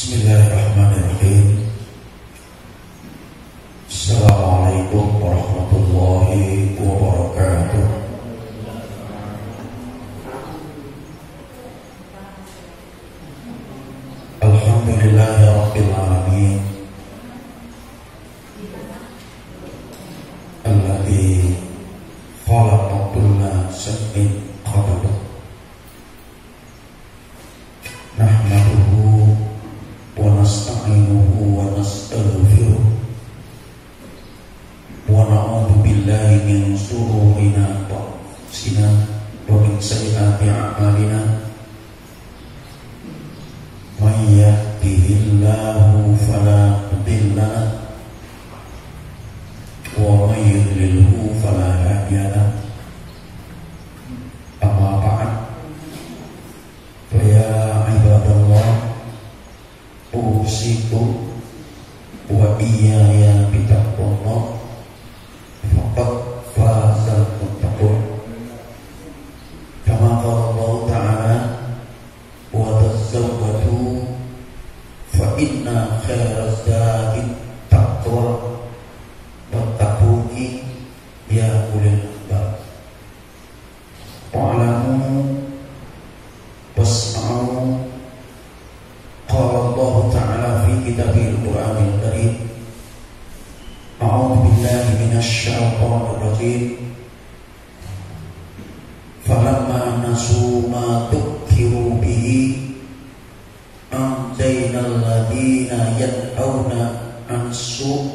Bismillahirrahmanirrahim. Assalamualaikum warahmatullahi wabarakatuh. Alhamdulillahi rabbil alamin. Alladzi khalaqa kulla shay'in qadara. Nahmaduhu wa nasta'inuhu wa nastaghfiruh wa na'udzu billahi min shururi anfusina wa min sayyiati a'malina. Man yahdihillahu fala mudilla lahu wa man yudlilhu fala hadiya lahu. Amma ba'd. Ya ibadallah, usikum wa iyaya bitaqwallah, faqad fazal muttaqun. Kama qala Allah ta'ala, wa tazawwadu fa inna khairaz zadi taqwa wattaquni ya ulil albab. Wa'lamu wasma'u. Qala Allah ta'ala fi kitabihil Qur'anil Karim, a'udzu billahi minasy syaithanir rajim. Falamma nasu ma dzukiru bihi anjaynal ladzina yanhauna 'anil su'.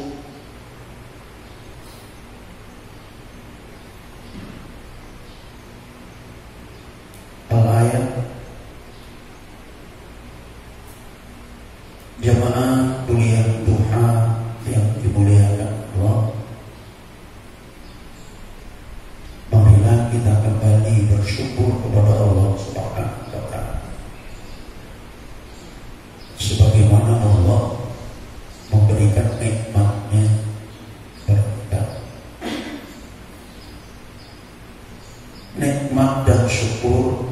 Al-ayat. Jamaah kuliah duha yang dimuliakan Allah, marilah kita kembali bersyukur kepada Allah Subhanahu wa ta'ala, sebagaimana Allah memberikan nikmat-Nya kepada kita. Nikmat dan syukur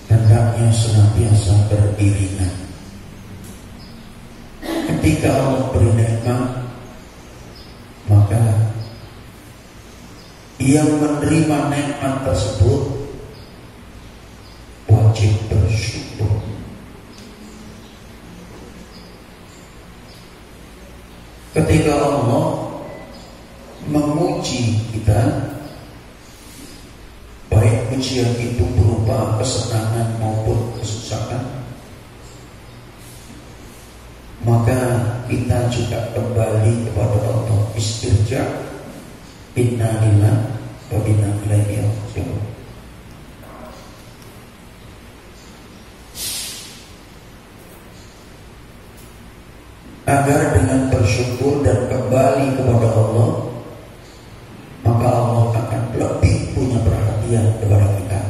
hendaknya senantiasa beriringan. Ketika Allah beri nikmat, maka yang menerima nikmat tersebut wajib bersyukur. Ketika Allah memuji kita, baik pujian itu berupa kesenangan maupun kesusahan, maka kita juga kembali kepada Allah, istirja, inna lillahi wa inna ilaihi raji'un. Agar dengan bersyukur dan kembali kepada Allah, maka Allah akan lebih punya perhatian kepada kita.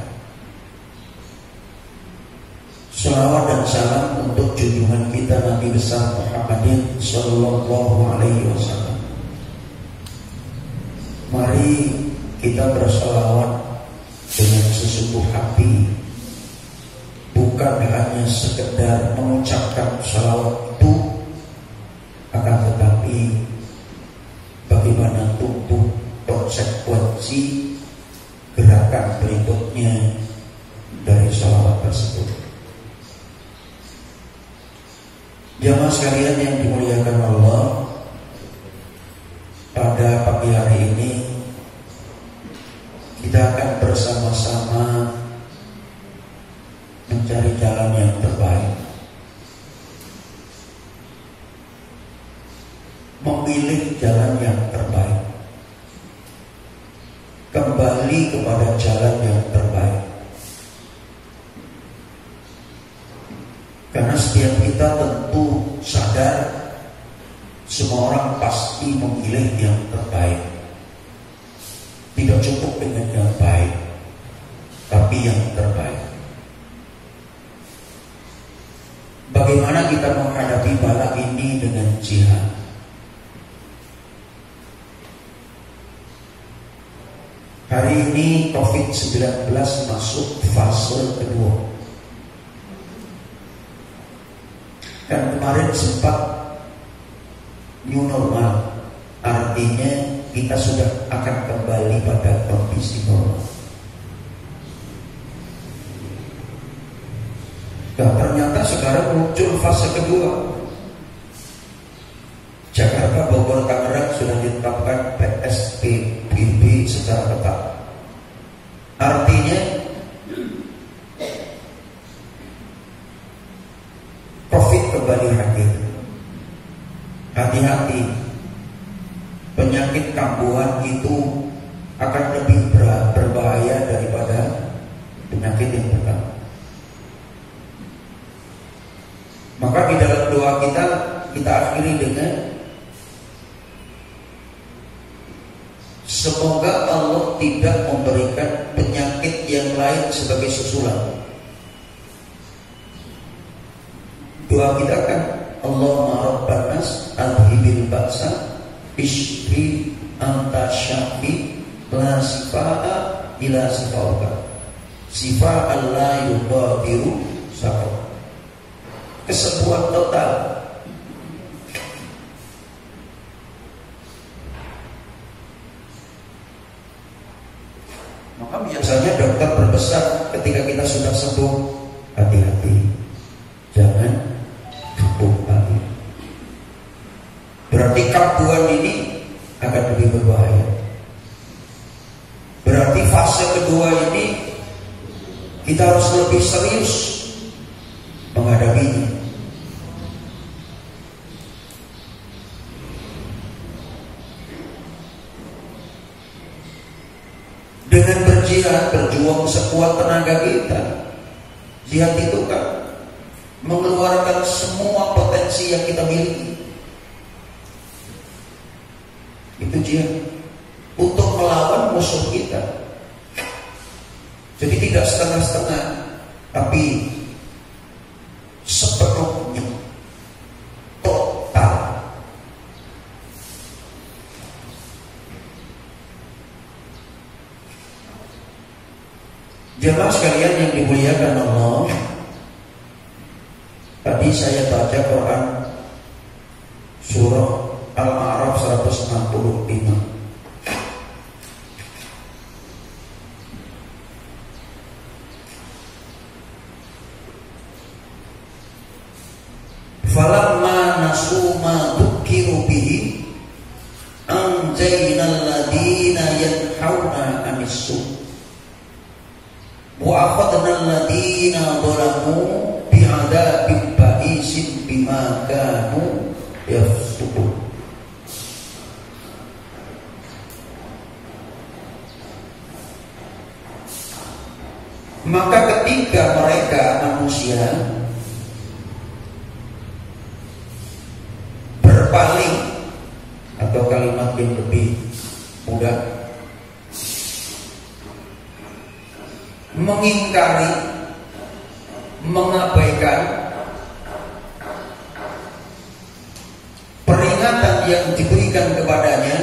Salawat dan salam untuk junjungan kita Nabi besar Muhammadin sallallahu alaihi wasallam. Mari kita bersalawat dengan sesungguh hati, bukan hanya sekedar mengucapkan salawat itu, akan tetapi bagaimana tumbuh konsekuensi gerakan berikutnya dari salawat tersebut. Jamaah sekalian yang dimuliakan Allah, pada pagi hari ini kita akan bersama-sama mencari jalan yang terbaik, memilih jalan yang terbaik, kembali kepada jalan yang terbaik. Karena setiap kita tentu sadar, semua orang pasti memilih yang terbaik. Tidak cukup dengan yang baik, tapi yang terbaik. Bagaimana kita menghadapi bala ini dengan jihad? Hari ini COVID-19 masuk fase kedua. Dan kemarin sempat new normal, artinya kita sudah akan kembali pada kondisi normal. Dan ternyata sekarang muncul fase kedua. Jakarta, Bogor, Tangerang sudah ditetapkan PSBB secara ketat. Artinya COVID kembali hadir. Hati-hati, penyakit kambuhan itu akan lebih berbahaya daripada penyakit yang pertama. Maka di dalam doa kita akhiri dengan semoga Allah tidak memberikan penyakit yang lain sebagai susulan. Doa kita kan Allahumma rabban nas adhibil ba'sa ishfi anta syafi la sifa'a ila sifauka sifa'an la yughadiru saqam. Kesembuhan total. Maka biasanya dokter berpesan ketika kita sudah sembuh, hati-hati, jangan kambuh lagi. Berarti kambuhan ini akan lebih berbahaya. Berarti fase kedua ini kita harus lebih serius menghadapinya. Dengan berjihad, berjuang sekuat tenaga kita. Jihad itu kan mengeluarkan semua potensi yang kita miliki. Itu jihad untuk melawan musuh kita. Jadi tidak setengah-setengah, tapi sepenuhnya, total. Jemaah sekalian yang dimuliakan Allah, tadi saya baca Quran surah Al-A'raf 165. Falamma nasu ma dzukiru bihi anjaynal ladina yanhauna 'anis-su' wa akhadna alladina dhalamu bi'adzabin ba'isin bima kanu yafsukun. Maka ketika mereka manusia berpaling, atau kalimat yang lebih mudah, mengingkari, mengabaikan peringatan yang diberikan kepadanya.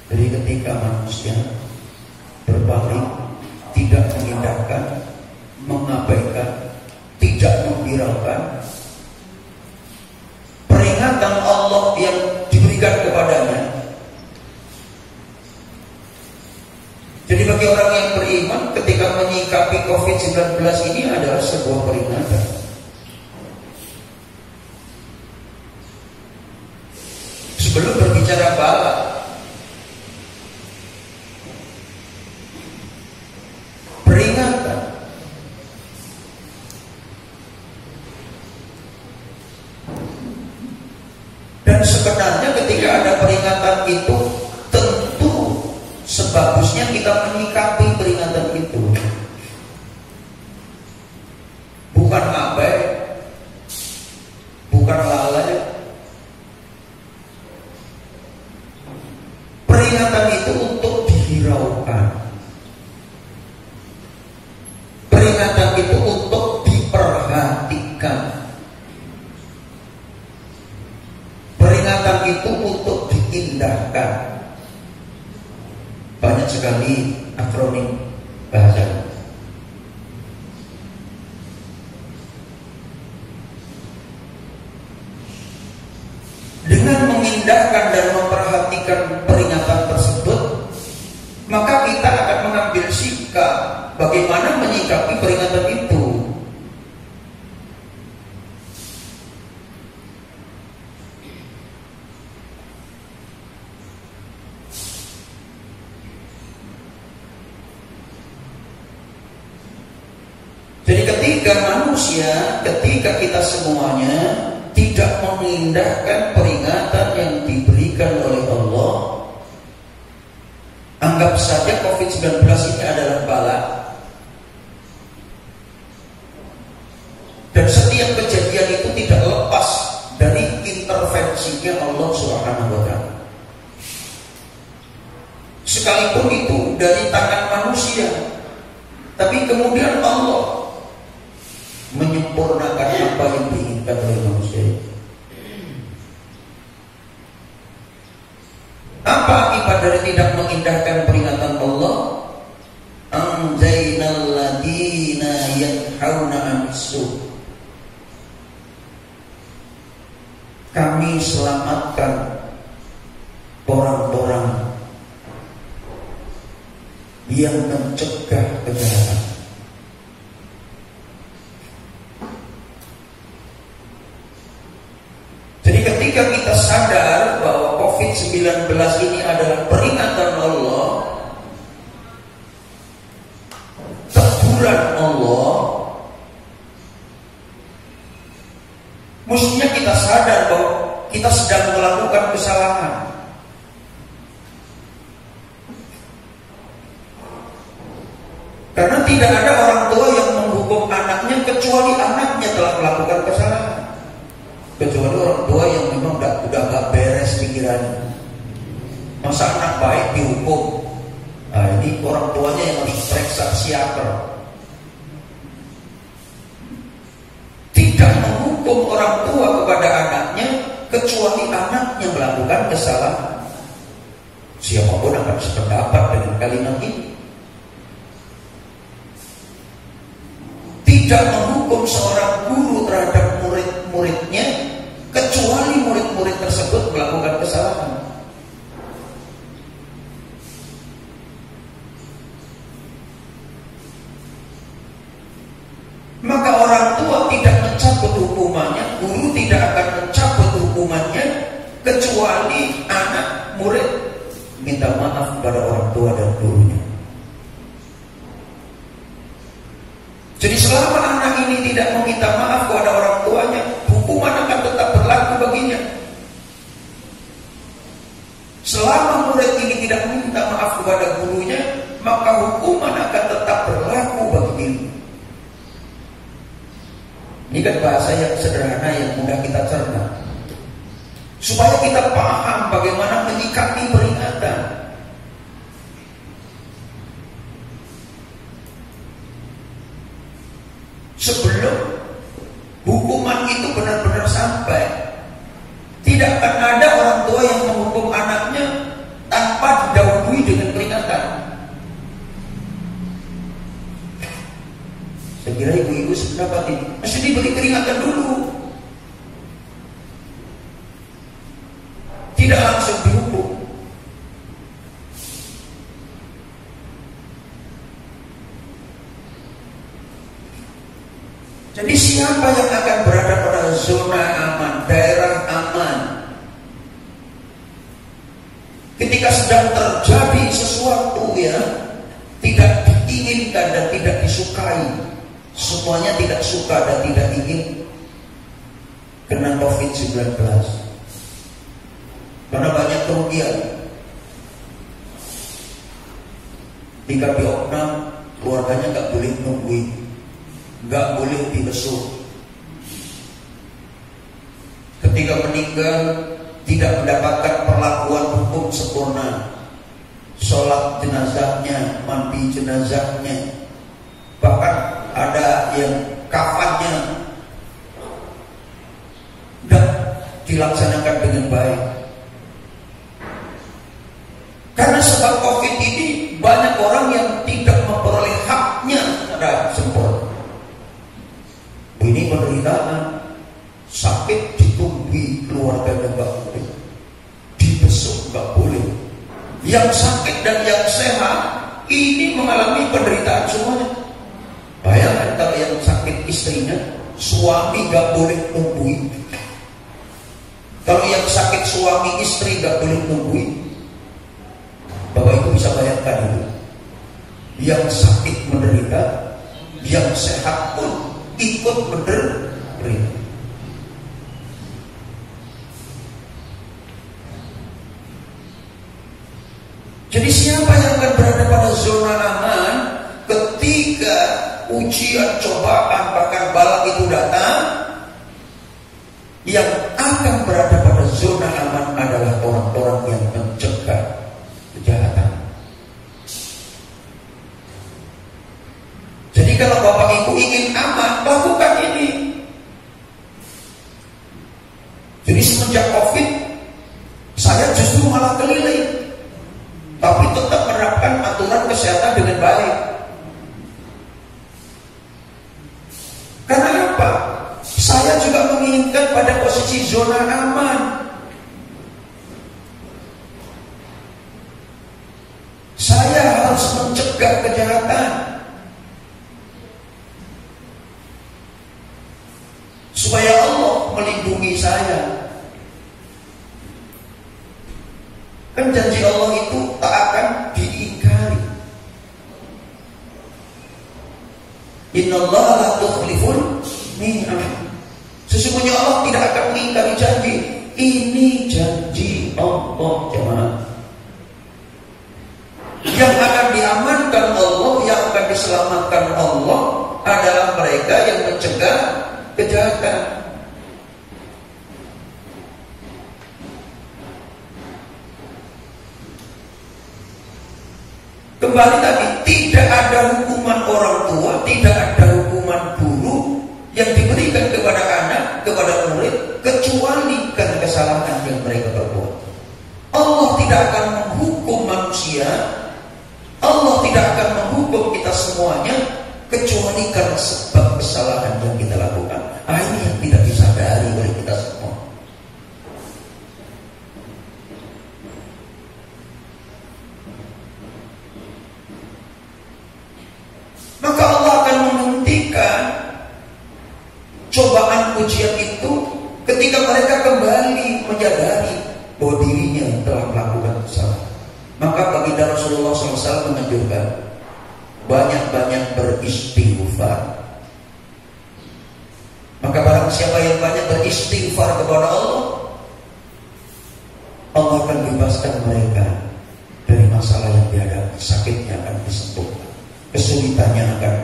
Dari ketika manusia berpaling, tidak mengindahkan, mengabaikan, tidak menghiraukan peringatan Allah yang diberikan kepadanya. Jadi bagi orang yang beriman, ketika menyikapi COVID-19 ini adalah sebuah peringatan. Sebelum berbicara bala, peringatan. Dan sebenarnya ketika ada peringatan itu, tentu sebagusnya kita menyikapi peringatan itu. Bukan abai, bukan lalai. Peringatan itu untuk dihiraukan. Peringatan itu untuk diperhatikan. Peringatan itu untuk diindahkan. Banyak sekali akronim bahasa. bagaimana menyikapi peringatan itu. Jadi ketika kita semuanya tidak mengindahkan peringatan yang diberikan oleh Allah, anggap saja COVID-19 ini adalah bala. Dan setiap kejadian itu tidak lepas dari intervensinya Allah Subhanahu wa Ta'ala. Sekalipun itu dari tangan manusia, tapi kemudian Allah menyempurnakan apa yang diinginkan oleh manusia. Apa akibat dari tidak mengindahkan peringatan Allah? Anjaynal ladina yanhauna 'anil-su'. Kami selamatkan orang-orang yang mencegah kejahatan. Jadi ketika kita sadar bahwa COVID-19 ini adalah peringatan Allah, teguran Allah, mestinya kita sadar bahwa kita sedang melakukan kesalahan. Karena tidak ada orang tua yang menghukum anaknya kecuali anaknya telah melakukan kesalahan. Kecuali orang tua yang memang udah gak beres pikirannya. Masa anak baik dihukum? Nah, ini orang tuanya yang harus periksa psikiater. Tidak menghukum orang tua kepada anaknya kecuali anaknya melakukan kesalahan. Siapapun akan sependapat dengan kalimat ini. Tidak menghukum seorang guru terhadap murid-muridnya kecuali murid-murid tersebut melakukan kesalahan. Maka orang tua tidak mencabut hukumannya, guru tidak akan mencabut hukumannya kecuali anak murid minta maaf kepada orang tua dan gurunya. Jadi selama anak ini tidak meminta maaf kepada orang tuanya, hukuman akan tetap berlaku baginya. Selama murid ini tidak meminta maaf kepada gurunya, maka hukuman akan tetap berlaku bagi dirinya. Ini kan bahasa yang sederhana yang mudah kita cerna, supaya kita paham bagaimana menyikapi peringatan. Sebelum hukuman itu benar-benar sampai, tidak akan ada orang tua yang menghukum anaknya tanpa didahului dengan peringatan. Saya kira ibu-ibu sependapat ini mesti diberi peringatan dulu, tidak langsung dihukum. Jadi siapa yang akan berada pada zona aman, daerah aman, ketika sedang terjadi sesuatu yang tidak diinginkan dan tidak disukai, semuanya tidak suka dan tidak ingin kena COVID-19, karena banyak kerugian. Jika dioknam, keluarganya nggak boleh nungguin, nggak boleh dibesuk. Ketika meninggal tidak mendapatkan perlakuan hukum sempurna, sholat jenazahnya, mandi jenazahnya, bahkan ada yang kafannya tidak dilaksanakan dengan baik. Karena sebab COVID ini banyak orang yang tidak memperoleh haknya secara sempurna. Ini penderitaan, sakit ditumbuhi keluarganya nggak boleh, dibesuk nggak boleh. Yang sakit dan yang sehat ini mengalami penderitaan semuanya. kalau yang sakit istrinya, suami gak boleh nungguin. Kalau yang sakit suami istri gak boleh nungguin. Bapak Ibu bisa bayangkan itu. Yang sakit menderita, yang sehat pun ikut menderita. Jadi siapa yang akan berada pada zona aman ketika ujian, cobaan, bahkan bala itu datang? Yang akan berada pada zona aman adalah orang-orang yang mencegah kejahatan. Jadi kalau Bapak Ibu ingin aman, lakukan ini. Jadi semenjak COVID, saya justru malah keliling, tapi tetap menerapkan aturan kesehatan dengan baik. Karena apa? Saya juga menginginkan pada posisi zona aman. Saya harus mencegah kejahatan supaya Allah melindungi saya. Kan janji Allah itu tak akan diingkari. Innallaha la tukhliful mi'ad. Sesungguhnya Allah tidak akan mengingkari janji. Ini janji Allah, jemaah. Yang akan diamankan Allah, yang akan diselamatkan Allah adalah mereka yang mencegah kejahatan. Kembali tadi, tidak ada hukuman orang tua, tidak ada hukuman guru yang diberikan kepada anak, kepada murid, kecuali karena kesalahan yang mereka perbuat. Allah tidak akan menghukum manusia, Allah tidak akan menghukum kita semuanya, kecuali karena sebab kesalahan yang kita lakukan. Ini yang tidak disadari oleh kita semua. Maka Allah akan menghentikan cobaan ujian itu ketika mereka kembali menyadari bahwa dirinya telah melakukan kesalahan. Maka baginda Rasulullah SAW menganjurkan banyak-banyak beristighfar. Maka barang siapa yang banyak beristighfar kepada Allah, Allah akan bebaskan mereka dari masalah yang dihadapi. Sakitnya akan disembuhkan, kesulitannya akan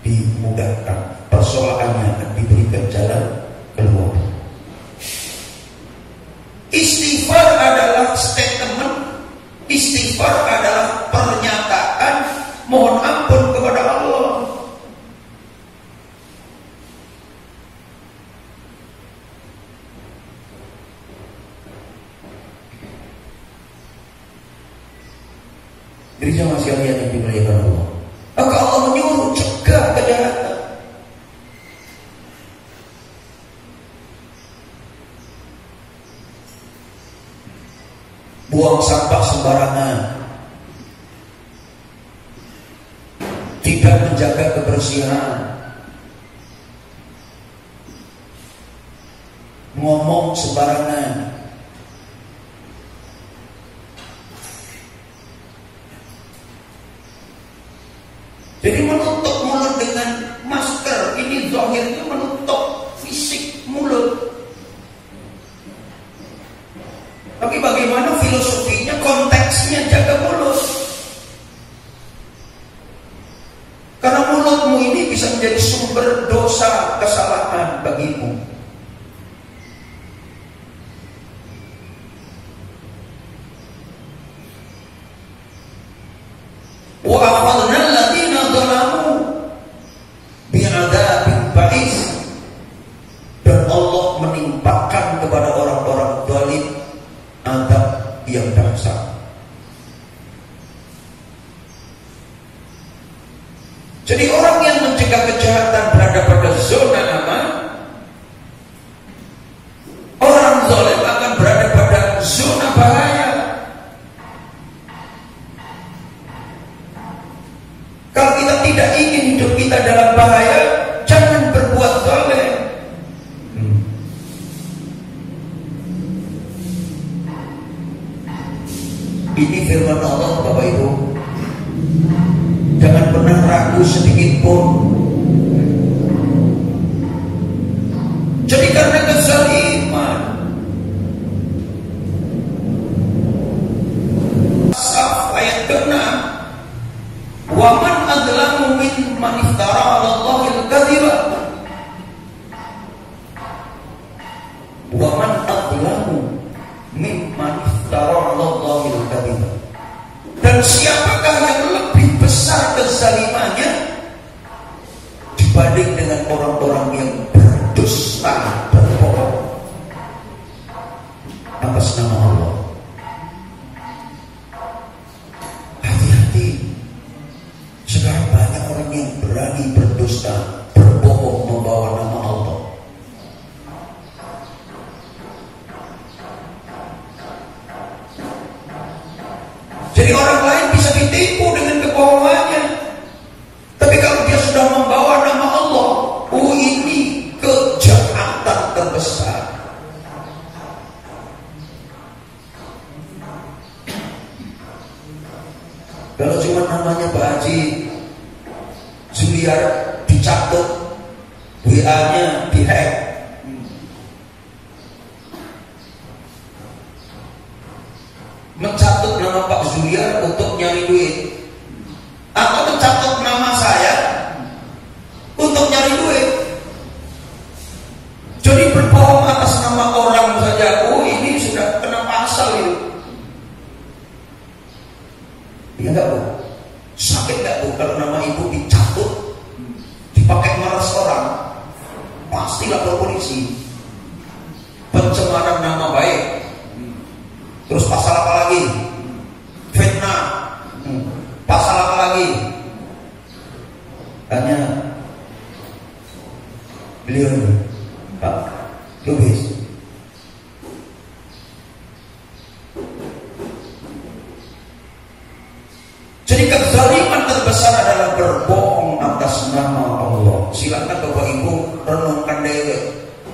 dimudahkan, persoalannya akan diberikan jalan keluar. Istighfar adalah statement, istighfar adalah pernyataan mohon ampun kepada Allah. Jadi jemaah sekalian yang dimuliakan Allah, maka Allah menyuruh cegah kejahatan. Buang sampah sembarangan, tidak menjaga kebersihan, ngomong sembarangan, jadi menutup mulut dengan masker. Ini zahirnya menutup fisik mulut. Tapi bagaimana filosofinya, konteksnya jaga mulut. Karena mulutmu ini bisa menjadi sumber dosa, kesalahan bagimu. berbanding dengan orang-orang yang berdusta, berbohong atas nama Allah. Hati-hati. Sekarang banyak orang yang berani berdusta, berbohong membawa nama Allah. Jadi orang lain bisa ditipu dengan kebohongannya. Tapi kalau dia sudah membawa nama Allah, ini kejahatan terbesar. Kalau cuma namanya Pak Haji Juliar dicatut, WA-nya dihack, mencatut nama Pak Juliar untuk nyari duit, atau mencatut nama saya untuk nyari duit. Jadi berbohong atas nama orang saja, ini sudah kena pasal itu. Ya enggak Bu? Sakit enggak Bu kalau nama ibu dicatut, dipakai meres orang? Pasti lapor polisi. Pencemaran nama baik. Terus pasal apa lagi? Fitnah. Pasal apa lagi? Tanya beliau ini, Pak Lubis. Jadi kezaliman terbesar adalah berbohong atas nama Allah. Silakan Bapak Ibu renungkan deh,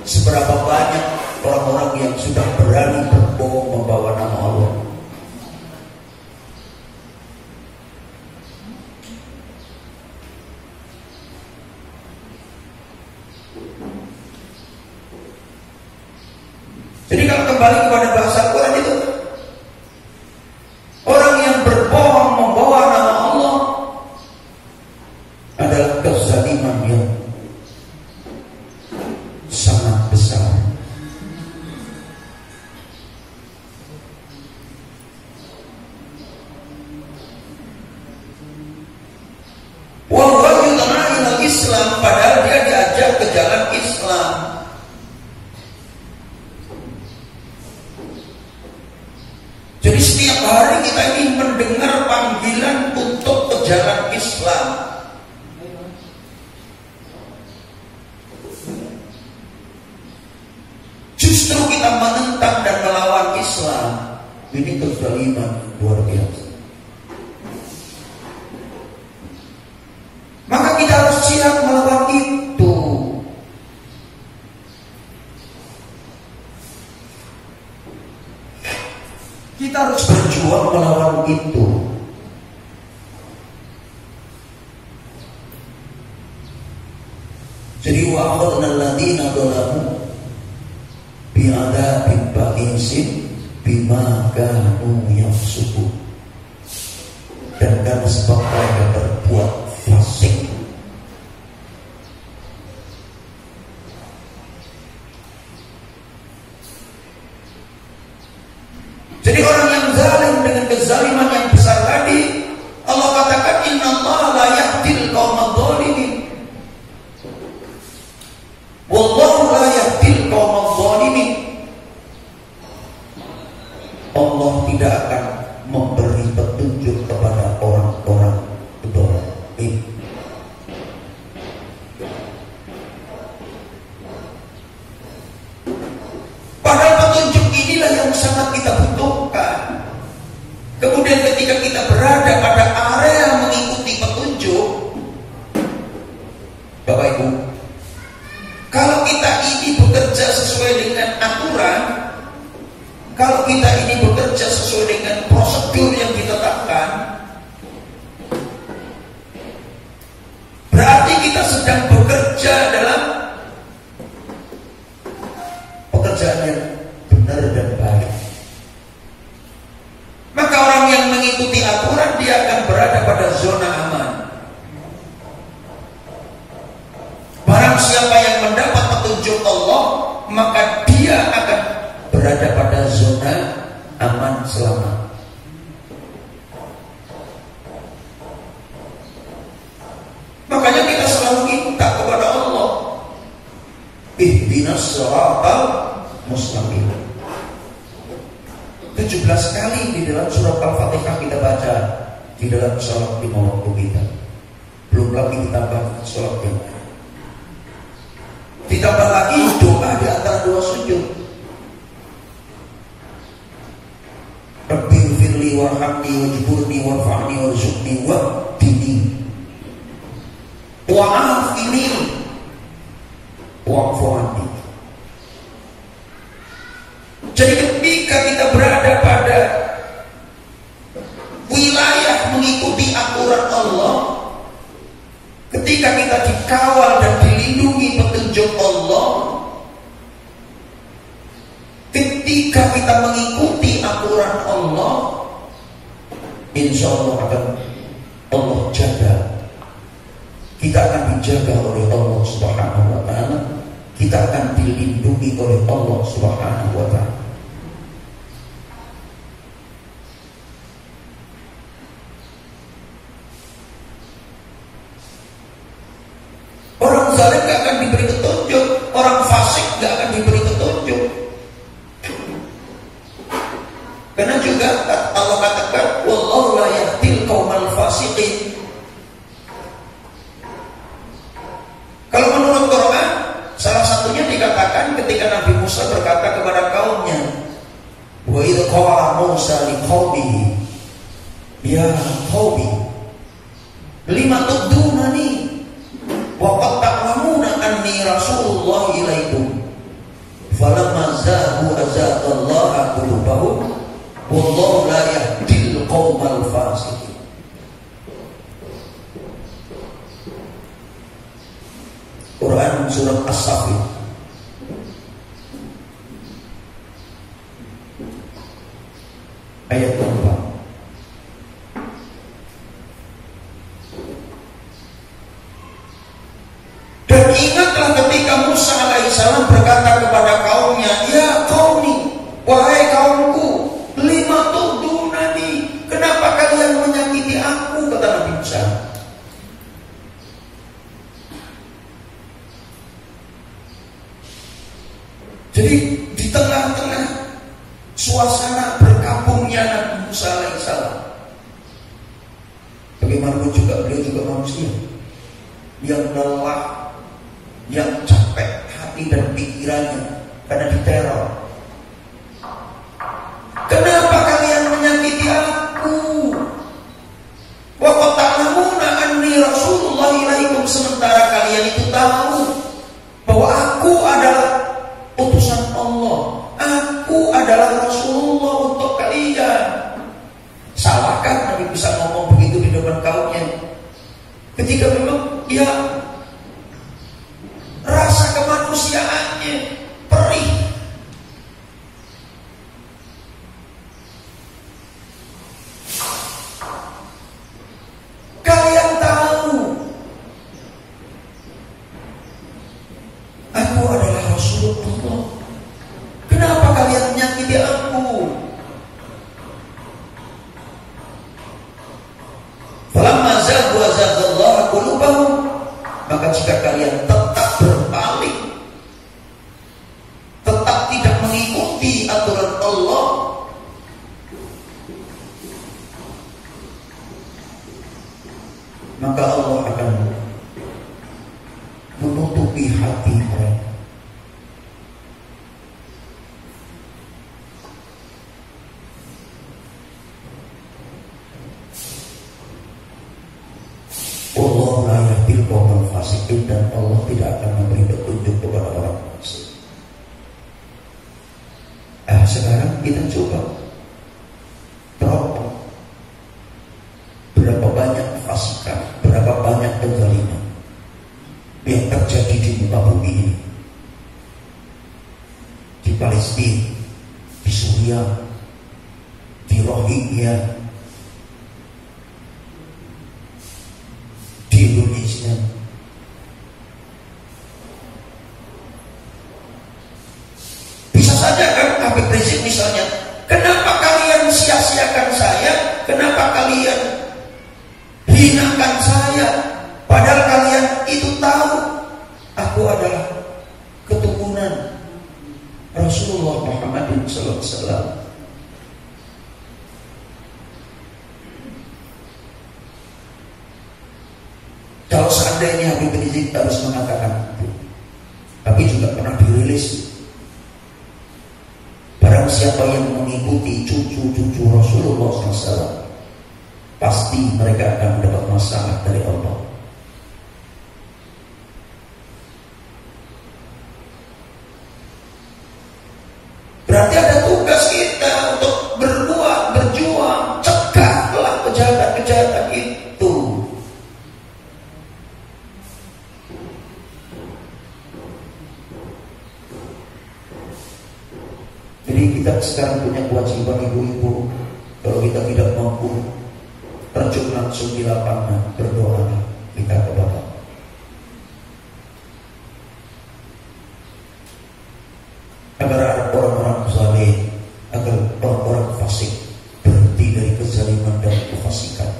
seberapa banyak orang-orang yang sudah berani berbohong membawa nama Allah. Jadi kalau kembali kepada bahasa Quran itu, orang yang berbohong membawa nama Allah adalah kezaliman yang sangat besar. Wa yud'a'il Islam, padahal dia diajak ke jalan Islam. Jadi setiap hari kita ini mendengar panggilan untuk ke jalan Islam. Justru kita menentang dan melawan Islam. Ini kezaliman luar biasa. Maka kita harus siap melawan itu. Kita harus berjuang melawan itu. Jadi wa akhadna alladziina dzalamu bi'adzabin ba'isin bima kanu yafsukun. Dan karena sebab mereka berbuat fasik. Jadi orang yang zalim dengan kezaliman yang besar tadi, Allah katakan innallaha la yahdil qaumadz dzalimin. Wallahu la yahdil qaumadz dzalimin. Allah tidak akan memberi petunjuk kepada orang-orang zalim. Padahal petunjuk inilah yang sangat kita butuhkan. Kemudian ketika kita berada pada area mengikuti petunjuk, Bapak Ibu, kalau kita ini bekerja sesuai dengan aturan, kalau kita ini bekerja sesuai dengan prosedur yang ditetapkan, berarti kita sedang bekerja dalam pekerjaan yang benar dan baik. Maka orang yang mengikuti aturan, dia akan berada pada zona aman. Barang siapa yang mendapat petunjuk Allah, maka dia akan berada pada zona aman selamat. Makanya kita selalu minta kepada ihdinas shiratal mustaqim. 17 kali di dalam surat Al-Fatihah kita baca di dalam sholat 5 waktu kita. Belum lagi ditambah sholat yang lain. Ditambah lagi doa di antara dua sujud. Rabbi firli warhamni wajburni warfa'ni warzuqni wahdini wa'afini wa'fu anni. Jadi ketika kita berada pada wilayah mengikuti aturan Allah, ketika kita dikawal dan dilindungi petunjuk Allah, ketika kita mengikuti aturan Allah, insya Allah akan Allah jaga. Kita akan dijaga oleh Allah Subhanahu wa ta'ala. Kita akan dilindungi oleh Allah Subhanahu wa ta'ala. Orang zalim gak akan diberi petunjuk, orang fasik gak akan diberi petunjuk. Karena juga Allah katakan, wallahu la yahdil qaumal fasiqin. Kalau menurut Quran, salah satunya dikatakan ketika Nabi Musa berkata kepada kaumnya, wa idh qala Musa liqaumihi ya qaumi lima tudunani wa qad ta'lamuna anni rasulullah ilaikum falamma zaahu azaqallahu qulubahum wallahu la yahdil qaumal fasiqin. Quran surat As-Safi ayat 4. Dan ingatlah ketika Musa alaihissalam berkata kepada kaumnya, ya qaumi, wahai kaumku, lima tudunani, kenapa kalian menyakiti aku, kata Nabi Musa. Jadi di tengah-tengah suasana berkabungnya Nabi Musa alaihissalam, bagaimanapun juga beliau juga manusia yang lelah, yang capek hati dan pikirannya karena diteror. Kenapa kalian menyakiti aku? Wa qad ta'lamuna anni rasulullah ilaikum, sementara kalian itu tahu bahwa aku adalah utusan Allah, aku adalah Rasulullah untuk kalian. Salahkah Nabi bisa ngomong begitu di depan kaumnya? Ketika memang dia rasa kemanusiaannya perih. Kalian tahu aku adalah Rasulullah, kenapa kalian menyakiti aku? Falamma zaghu azaghallahu qulubahum, maka jika kalian tetap berbalik, tetap tidak mengikuti aturan Allah, maka Allah akan menutupi hati mereka. Allah la yahdil qaumal fasiqin, dan Allah tidak akan memberi petunjuk kepada orang fasik. Sekarang kita coba teropong berapa banyak fasikan, berapa banyak kezaliman yang terjadi di muka bumi ini, di Palestina, di Suriah, di Rohingya, di Indonesia. Bisa saja kan Habib Rizik misalnya, kenapa kalian sia-siakan saya, kenapa kalian hinakan saya, padahal kalian itu tahu aku adalah ketua SAW. Kalau seandainya Habib Rizik harus mengatakan itu, tapi juga pernah dirilis, barang siapa yang mengikuti cucu-cucu Rasulullah SAW, pasti mereka akan mendapat masalah dari Allah. Berarti ada tugas kita untuk berbuat, berjuang, cegahlah kejahatan-kejahatan itu. Jadi kita sekarang punya kewajiban ibu-ibu, kalau kita tidak mampu terjun langsung di lapangan, berdoa kita kepada Allah. Agar orang-orang zalim, agar orang-orang fasik berhenti dari kezaliman dan kefasikan.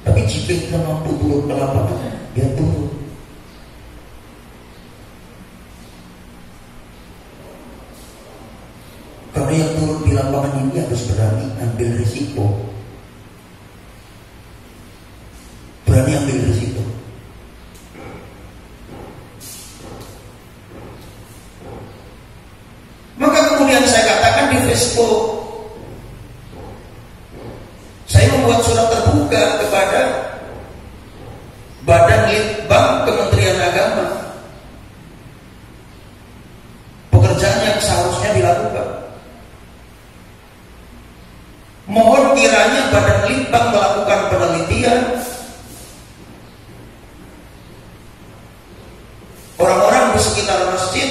Tapi jika kita mampu turun ke lapangan, ya turun. Karena yang turun di lapangan ini harus berani ambil risiko. Berani ambil risiko. Maka kemudian saya katakan di Facebook, saya membuat surat terbuka kepada Badan Litbang Kementerian Agama. Pekerjaan yang seharusnya dilakukan. Mohon kiranya Badan Litbang melakukan penelitian. Orang-orang di sekitar masjid,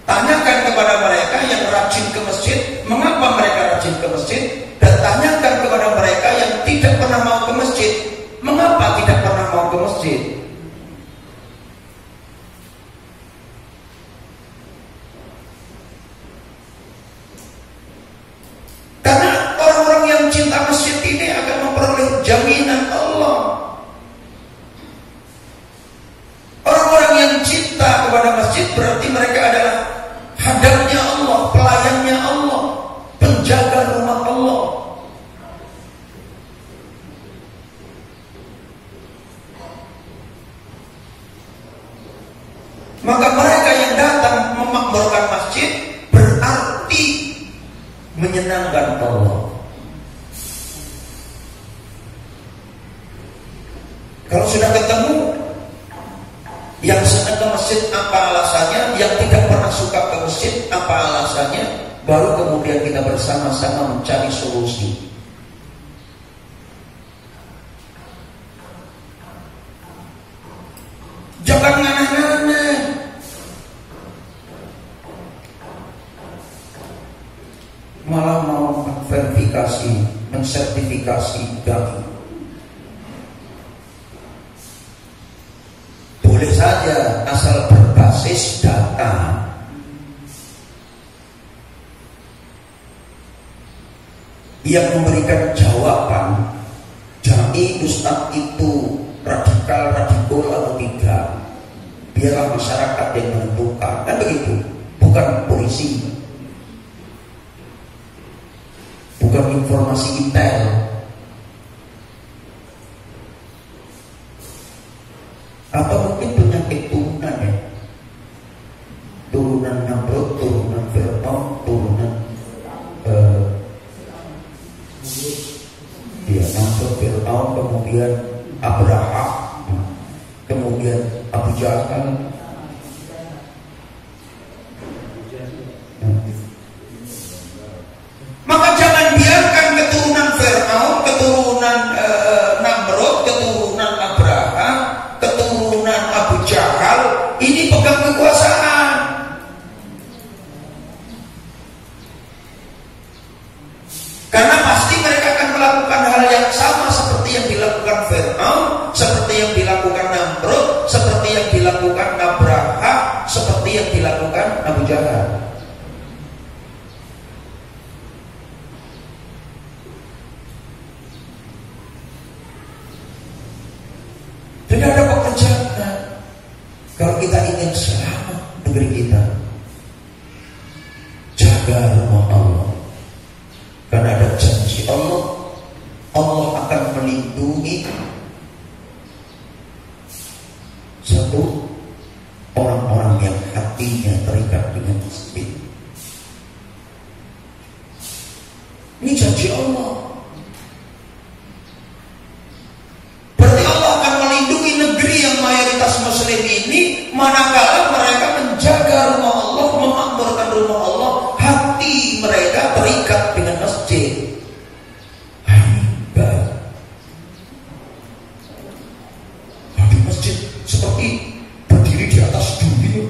tanyakan kepada mereka yang rajin ke masjid, mengapa mereka rajin ke masjid, dan tanyakan kepada mereka yang tidak pernah mau ke masjid, mengapa tidak pernah mau ke masjid. Karena orang-orang yang cinta masjid ini akan memperoleh jaminan Allah. Orang-orang yang cinta kepada masjid berarti mereka adalah hadamnya Allah, pelayannya Allah, penjaga rumah Allah. Maka mereka yang datang memakmurkan masjid berarti menyenangkan Allah. Kalau sudah ketemu yang senang ke masjid apa alasannya, yang tidak pernah suka ke masjid apa alasannya, baru kemudian kita bersama-sama mencari solusi. Jangan aneh-aneh. Malah mau verifikasi, mensertifikasi daging. Boleh saja asal berbasis data. Yang memberikan jawaban, jadi ustadz itu radikal atau tidak, biarlah masyarakat yang menentukan. Kan begitu, bukan polisi, bukan informasi intel. Atau mungkin penyakit turunan ya, turunan Namrud, turunan Fir'aun, turunan Namrud, Fir'aun, kemudian Abraha, kemudian Abu Jahal. Maka jangan biarkan keturunan Fir'aun, keturunan Namrud, keturunan Abraha, keturunan Abu Jahal ini pegang kekuasaan. Karena pasti mereka akan melakukan hal yang sama seperti yang dilakukan Fir'aun, seperti yang dilakukan Namrud, seperti yang dilakukan Abraha, seperti yang dilakukan Abu Jahal. Tidak ada pekerjaan kalau kita ingin selamat negeri kita. jaga rumah Allah. Karena ada janji Allah, Allah akan melindungi satu orang-orang yang hatinya terikat dengan masjid. Ini janji Allah. Berarti Allah akan melindungi negeri yang mayoritas muslim ini manakala mereka menjaga rumah Allah, memakmurkan rumah Allah, hati mereka terikat dengan masjid. Baik. Hati masjid seperti berdiri di atas dunia.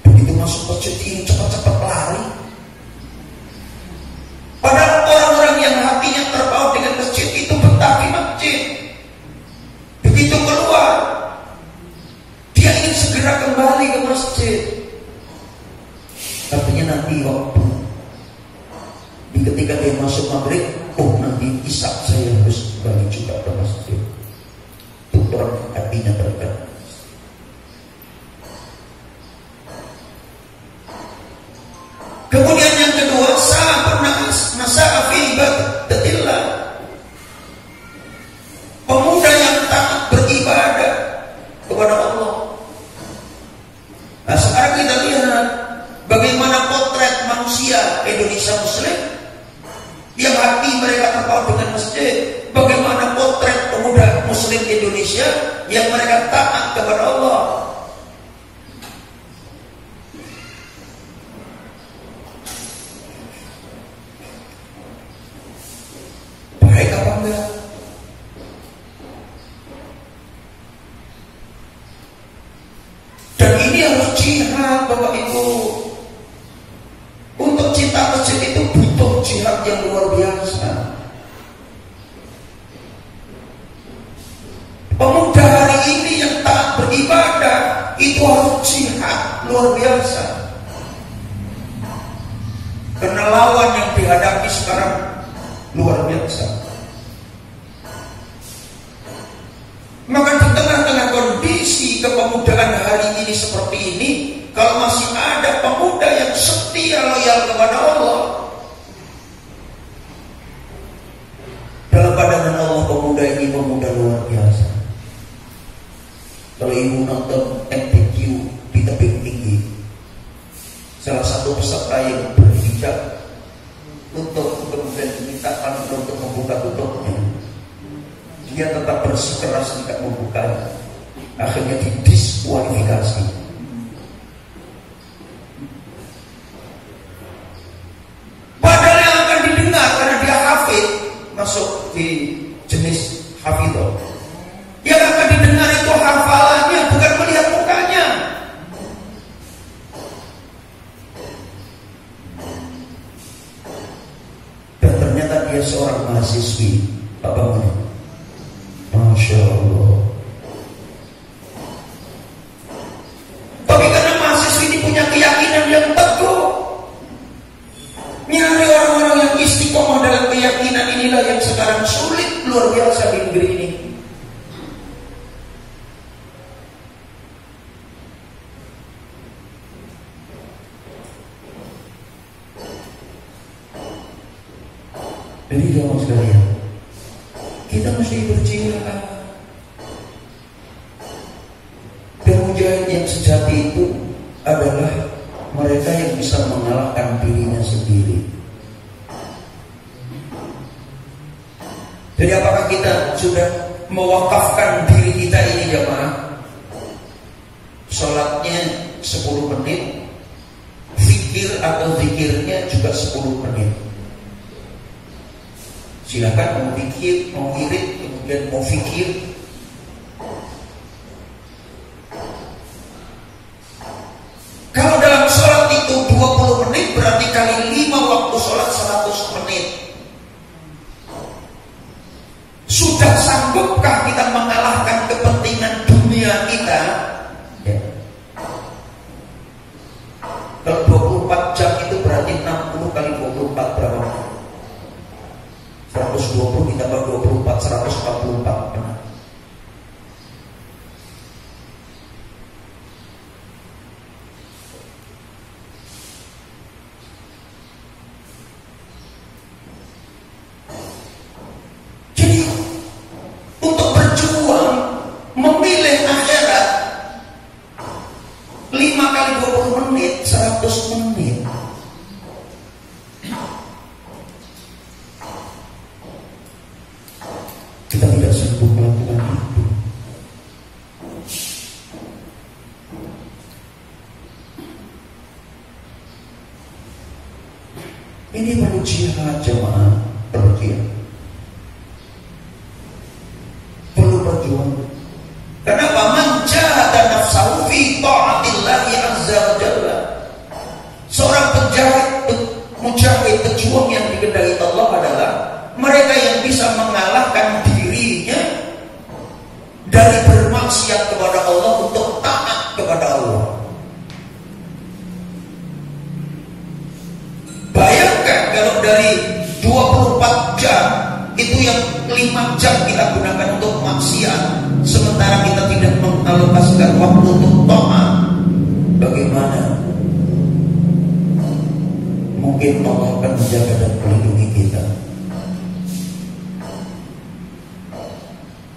Begitu masuk masjid ini cepat-cepat lari. Padahal orang-orang yang hatinya terpaut dengan masjid itu betah di masjid. Begitu keluar, dia ingin segera kembali ke masjid. Artinya nanti waktu ketika dia masuk maghrib, oh nanti isya saya harus kembali juga ke masjid. Itu orang hatinya terikat. Kemudian yang kedua, nasa'a fi ibadatillah. Pemuda yang taat beribadah kepada Allah. Nah, sekarang kita lihat bagaimana potret manusia Indonesia Muslim yang hati mereka terpaut dengan masjid. Bagaimana potret pemuda Muslim Indonesia yang mereka taat kepada Allah. Baik apa enggak? Dan ini harus jihad, Bapak Ibu. Untuk cinta masjid itu butuh jihad yang luar biasa. Pemuda hari ini yang taat beribadah itu harus jihad luar biasa. Karena lawan yang dihadapi sekarang luar biasa. Maka di tengah-tengah kondisi kepemudaan hari ini seperti ini, kalau masih ada pemuda yang setia loyal kepada Allah, dalam pandangan Allah pemuda ini pemuda luar biasa. Kalau ibu nonton MTQ di tebing tinggi, salah satu peserta yang berhijab untuk kemudian dimintakan untuk membuka tutupnya, dia tetap bersikeras tidak membukanya. Akhirnya didiskualifikasi. Padahal yang akan didengar karena dia hafid, masuk di jenis hafidhah, yang akan didengar itu hafalannya, bukan melihat mukanya. Dan ternyata dia seorang mahasiswi, Pak Bangun. Masya Allah. Tapi karena mahasiswa ini punya keyakinan yang teguh, nyari orang-orang yang istiqomah dalam keyakinan inilah yang sekarang sulit luar biasa di negeri ini. Jadi jamaah sekalian, kita mesti berjihad. Dan mujahid yang sejati itu adalah mereka yang bisa mengalahkan dirinya sendiri. Jadi apakah kita sudah mewakafkan diri kita ini jamaah? Sholatnya 10 menit, zikir atau zikirnya juga 10 menit. Silakan mau zikir, mau wirid, kemudian mau fikir. Kalau dalam sholat itu 20 menit berarti kali 5 waktu sholat 100 menit. Sudah sanggupkah kita mengalahkan kepentingan dunia kita? Ya. Kalau 24 jam itu berarti 60 kali 24 berapa? 120 ditambah 24, 144 benar. Ini perlu jihad jemaah, perlu jihad, perlu perjuangan. Kenapa? Man jahada nafsahu fi ta'atillahi azza wa jalla. Seorang mujahid, pejuang yang dikehendaki Allah adalah mereka yang bisa mengalahkan dirinya dari bermaksiat kepada Allah untuk taat kepada Allah. Bayangkan kalau dari 24 jam itu yang 5 jam kita gunakan untuk maksiat, sementara kita tidak mengalokasikan waktu untuk taat, bagaimana mungkin Allah akan menjaga dan melindungi kita?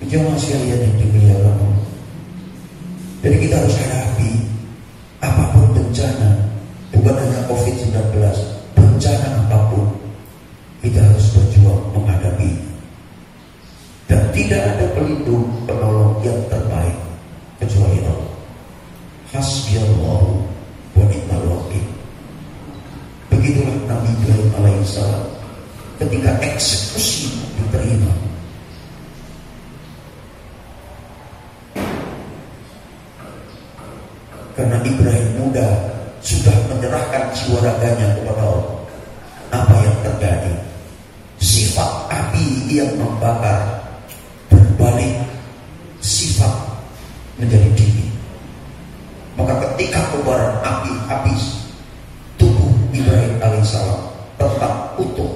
Jemaah sekalian yang dimuliakan Allah, jadi kita harus hadapi apapun bencana, bukan hanya COVID-19, bencana apapun kita harus berjuang menghadapi. Dan tidak ada pelindung penolong yang terbaik kecuali Allah. Hasbiyallahu wa ni'mal wakil. Begitulah Nabi Ibrahim alaihissalam ketika eksekusi diterima. Karena Ibrahim muda sudah menyerahkan jiwa raganya kepada Allah. Apa yang terjadi? Sifat api yang membakar berbalik sifat menjadi dingin. Maka ketika kobaran api habis, tubuh Ibrahim alaihissalam tetap utuh.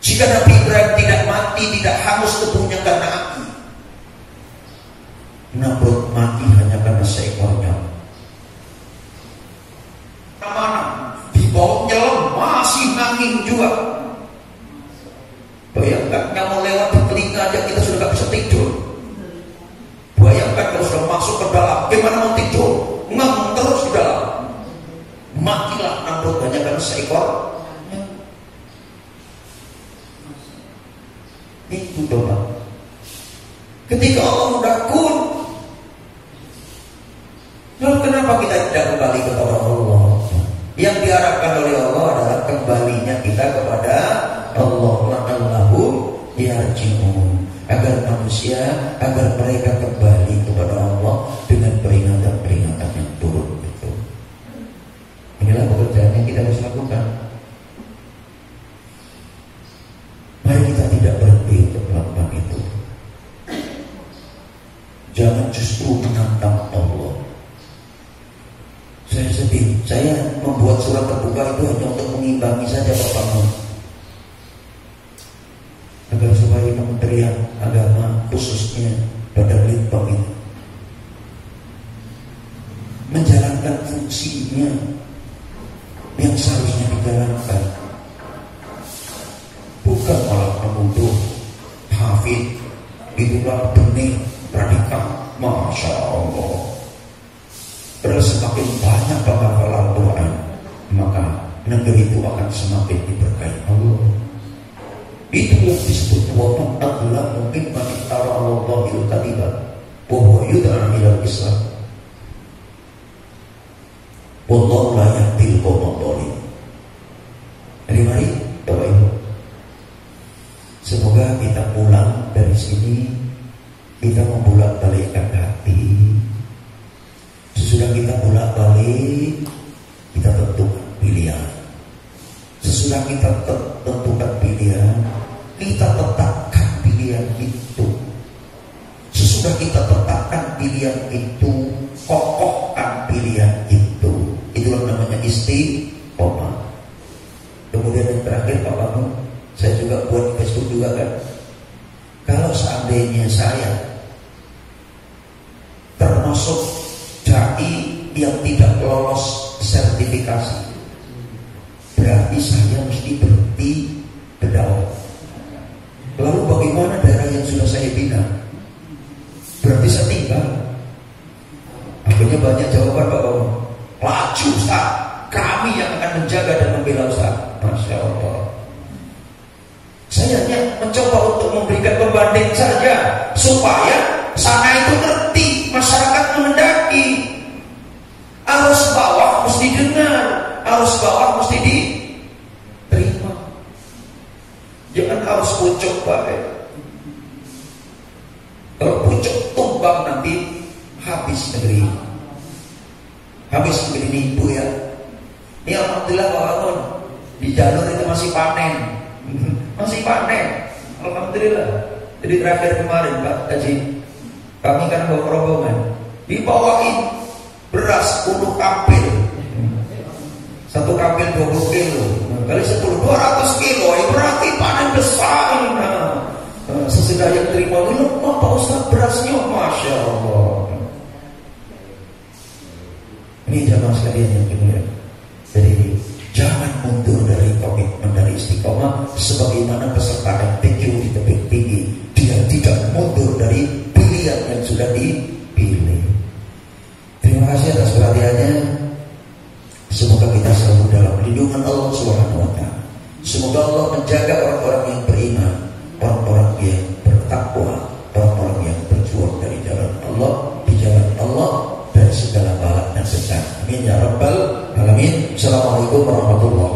Jika Nabi Ibrahim tidak mati, tidak hangus tubuhnya karena api, Namrud mati hanya karena seekornya. Mana di bawah nyelam masih angin juga. Bayangkan yang mau lewat di telinga aja kita sudah gak bisa tidur. Bayangkan kalau sudah masuk ke dalam, gimana mau tidur? Ngam terus di dalam. Matilah Namrud hanya karena seekor. Itu doa. Ketika Allah udah kun, lalu kenapa kita tidak kembali kepada Allah? Yang diharapkan oleh Allah adalah kembalinya kita kepada Allah. La'allahum yarji'un, agar manusia, agar mereka kembali kepada Allah dengan peringatan-peringatan yang turun itu. Inilah pekerjaan yang kita harus lakukan. Mari kita tidak berhenti untuk melakukan itu. Jangan justru menantang Allah. Saya sedih, saya membuat surat terbuka itu hanya untuk mengimbangi saja Pak Panggung, agar supaya Kementerian Agama khususnya Badan Litbang itu menjalankan fungsinya yang seharusnya dijalankan, bukan malah menuduh hafid itulah benih radikal. Masya Allah. Padahal semakin banyak penghafal Al-Quran, maka negeri itu akan semakin diberkahi Allah. Itu yang disebut waman adlamu mimman iftara 'ala Allahi al-kadhiba wa huwa yud'a ila al-Islam. Wallahu la yahdil qawma adh-dhalimin. Jadi mari Bapak Ibu, semoga kita pulang dari sini, kita membolak-balikkan hati. Sesudah kita bolak-balik, kita tentukan pilihan. Sesudah kita tentukan pilihan, kita tetapkan pilihan itu. Sesudah kita tetapkan pilihan itu, kokohkan pilihan itu. Itulah namanya istiqomah. Kemudian yang terakhir Pak Bambang, saya juga buat di Facebook juga kan. Kalau seandainya saya termasuk dai yang tidak lolos sertifikasi, berarti saya mesti berhenti berdakwah. Lalu bagaimana daerah yang sudah saya bina? Berarti saya tinggal. Akhirnya banyak jawaban Pak Bambang. Laju Ustaz, kami yang akan menjaga dan membela Ustaz. Masya Allah. Saya hanya mencoba untuk memberikan pembanding saja, supaya sana itu ngerti, masyarakat menghendaki. didengar, arus bawah mesti diterima. Jangan arus pucuk baik. Kalau pucuk tumbang nanti habis negeri. Habis negeri ini ibu ya. Ini alhamdulillah Pak Anun, di jalur itu masih panen. Masih panen. Alhamdulillah. Jadi terakhir kemarin Pak Haji, kami kan bawa rombongan, dibawain beras 10 kampil. Satu kampil 20 kilo, kali 10 200 kilo, berarti panen besar. Sesudah yang terima dulu, Pak Ustaz berasnya, Masya Allah. Ini jamaah sekalian yang mulia. Jadi jangan mundur dari komitmen, dari istiqomah. Sebagaimana peserta MTQ di tebing tinggi, dia tidak mundur dari pilihan yang sudah dipilih. Terima kasih atas perhatiannya. Semoga kita selalu dalam lindungan Allah Subhanahu wa Ta'ala. Semoga Allah menjaga orang-orang yang beriman, orang-orang yang bertakwa, orang-orang yang berjuang dari jalan Allah, di jalan Allah, dari segala balak dan bencana. Amin ya rabbal alamin. Assalamualaikum warahmatullahi wabarakatuh.